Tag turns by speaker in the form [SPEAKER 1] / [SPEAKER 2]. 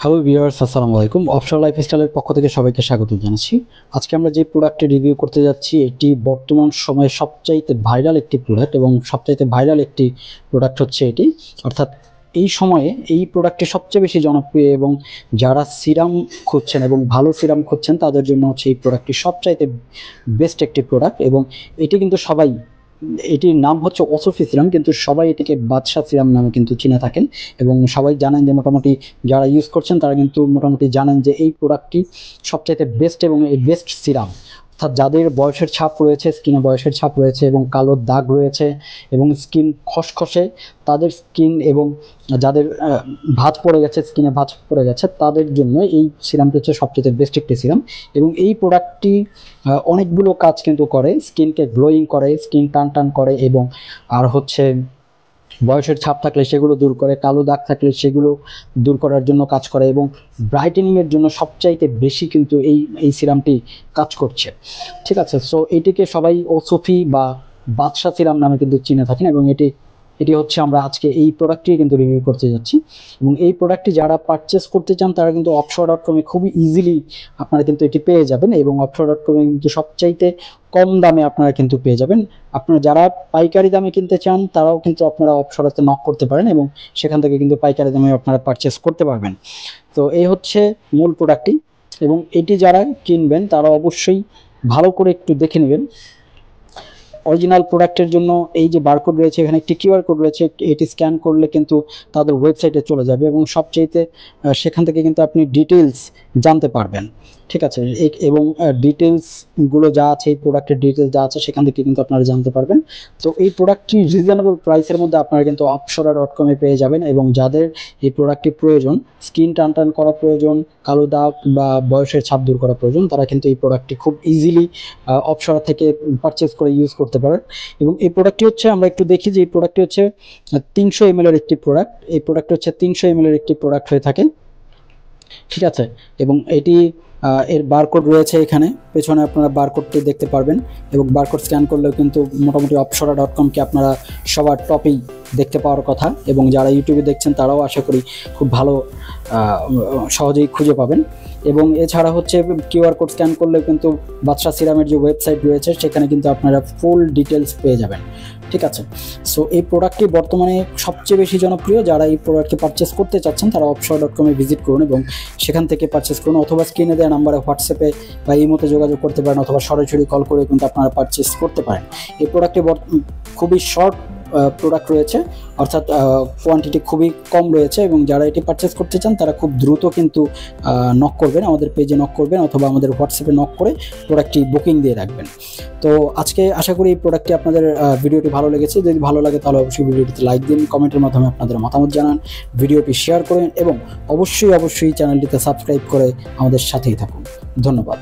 [SPEAKER 1] Hello viewers, আসসালামু আলাইকুম। Offshore লাইফস্টাইলের পক্ষ থেকে সবাইকে স্বাগত জানাচ্ছি। আজকে আমরা যে প্রোডাক্টটি রিভিউ করতে যাচ্ছি এটি বর্তমান সময়ে সবচাইতে ভাইরাল একটি প্রোডাক্ট এবং সবচাইতে ভাইরাল একটি প্রোডাক্ট হচ্ছে এটি। অর্থাৎ এই সময়ে এই প্রোডাক্টটি সবচেয়ে বেশি জনপ্রিয় এবং যারা সিরাম খুঁজছেন এবং ভালো সিরাম খুঁজছেন তাদের জন্য হচ্ছে এই প্রোডাক্টটি সবচাইতে বেস্ট একটি প্রোডাক্ট। এবং এটি কিন্তু সবাই, এটির নাম হচ্ছে ওসফি সিরাম, কিন্তু সবাই এটিকে বাদশা সিরাম নামে কিন্তু চিনে থাকেন এবং সবাই জানেন যে মোটামুটি যারা ইউজ করছেন তারা কিন্তু মোটামুটি জানেন যে এই প্রোডাক্টটি সবচাইতে বেস্ট এবং এই বেস্ট সিরাম। অর্থাৎ যাদের বয়সের ছাপ রয়েছে, স্কিনে বয়সের ছাপ রয়েছে এবং কালো দাগ রয়েছে এবং স্কিন খসখসে, তাদের স্কিন এবং যাদের ভাঁজ পড়ে গেছে, স্কিনে ভাঁজ পড়ে গেছে, তাদের জন্য এই সিরামটি হচ্ছে সবচেয়ে বেস্ট একটি সিরাম। এবং এই প্রোডাক্টটি অনেকগুলো কাজ কিন্তু করে, স্কিনকে গ্লোয়িং করে, স্কিন টান টান করে এবং আর হচ্ছে বয়সের ছাপ থাকলে সেগুলো দূর করে, কালো দাগ থাকলে সেগুলো দূর করার জন্য কাজ করে এবং ব্রাইটেনিংয়ের জন্য সবচাইতে বেশি কিন্তু এই সিরামটি কাজ করছে। ঠিক আছে, সো এটিকে সবাই ওসফি বা বাদশা সিরাম নামে কিন্তু চিনে থাকেন এবং এটি হচ্ছে আমরা আজকে এই প্রোডাক্টটি কিন্তু রিভিউ করতে যাচ্ছি। এবং এই প্রোডাক্টটি যারা পারচেস করতে চান তারা কিন্তু অপশোর.com-এ খুবই ইজিলি আপনারা কিন্তু এটি পেয়ে যাবেন এবং অপশোর.com-এ কিন্তু সবচাইতে কম দামে আপনারা কিন্তু পেয়ে যাবেন। আপনারা যারা পাইকারি দামে কিনতে চান তারাও কিন্তু আপনারা অপশোর.com নক করতে পারেন এবং সেখান থেকে কিন্তু পাইকারি দামে আপনারা পারচেস করতে পারবেন। তো এই হচ্ছে মূল প্রোডাক্টটি এবং এটি যারা কিনবেন তারা অবশ্যই ভালো করে একটু দেখে নেবেন। অরিজিনাল প্রোডাক্টের জন্য এই যে বারকোড রয়েছে, এখানে একটি কিউআর কোড রয়েছে, এটি স্ক্যান করলে কিন্তু তাদের ওয়েবসাইটে চলে যাবে এবং সবচেয়েতে সেখান থেকে কিন্তু আপনি ডিটেলস জানতে পারবেন। ঠিক আছে, এবং ডিটেলসগুলো যা আছে, এই প্রোডাক্টের ডিটেলস যা আছে সেখান থেকে কিন্তু আপনারা জানতে পারবেন। তো এই প্রোডাক্টটি রিজনেবল প্রাইসের মধ্যে আপনারা কিন্তু অপসরা.com-এ পেয়ে যাবেন এবং যাদের এই প্রোডাক্টটি প্রয়োজন, স্কিন টান টান করা প্রয়োজন, কালো দাগ বা বয়সের ছাপ দূর করা প্রয়োজন, তারা কিন্তু এই প্রোডাক্টটি খুব ইজিলি অপসরা থেকে পারচেস করে ইউজ করতে পারেন। এবং এই প্রোডাক্টটি হচ্ছে, আমরা একটু দেখি যে এই প্রোডাক্টটি হচ্ছে 300 ml-এর একটি প্রোডাক্ট। এই প্রোডাক্টটি হচ্ছে 300 ml-এর একটি প্রোডাক্ট হয়ে থাকে। ঠিক আছে, এবং এটি এর বারকোড রয়েছে, এখানে পেছনে আপনারা বারকোডটি দেখতে পারবেন এবং বারকোড স্ক্যান করলেও কিন্তু মোটামুটি অপসরা.com-কে আপনারা সবার টপেই দেখতে পাওয়ার কথা এবং যারা ইউটিউবে দেখছেন তারাও আশা করি খুব ভালো সহজেই খুঁজে পাবেন। এবং এছাড়া হচ্ছে কিউআর কোড স্ক্যান করলেও কিন্তু বাদশা সিরামের যে ওয়েবসাইট রয়েছে সেখানে কিন্তু আপনারা ফুল ডিটেলস পেয়ে যাবেন। ঠিক আছে, সো এই প্রোডাক্টটি বর্তমানে সবচেয়ে বেশি জনপ্রিয়। যারা এই প্রোডাক্টকে পারচেস করতে চাচ্ছেন তারা অপসরা.com-এ ভিজিট করুন এবং সেখান থেকে পারচেস করুন, অথবা স্ক্রিনে দেওয়া নাম্বারে হোয়াটসঅ্যাপে বা ইমোতে যোগাযোগ করতে পারেন, অথবা সরাসরি কল করে কিন্তু আপনারা পারচেস করতে পারেন। এই প্রোডাক্টটি খুবই শর্ট প্রোডাক্ট রয়েছে, অর্থাৎ কোয়ান্টিটি খুবই কম রয়েছে এবং যারা এটি পারচেস করতে চান তারা খুব দ্রুত কিন্তু নক করবেন, আমাদের পেজে নক করবেন অথবা আমাদের হোয়াটসঅ্যাপে নক করে প্রোডাক্টটি বুকিং দিয়ে রাখবেন। তো আজকে আশা করি এই প্রোডাক্টটি আপনাদের ভিডিওটি ভালো লেগেছে। যদি ভালো লাগে তাহলে অবশ্যই ভিডিওটিতে লাইক দিন, কমেন্টের মাধ্যমে আপনাদের মতামত জানান, ভিডিওটি শেয়ার করেন এবং অবশ্যই চ্যানেলটিতে সাবস্ক্রাইব করে আমাদের সাথেই থাকুন। ধন্যবাদ।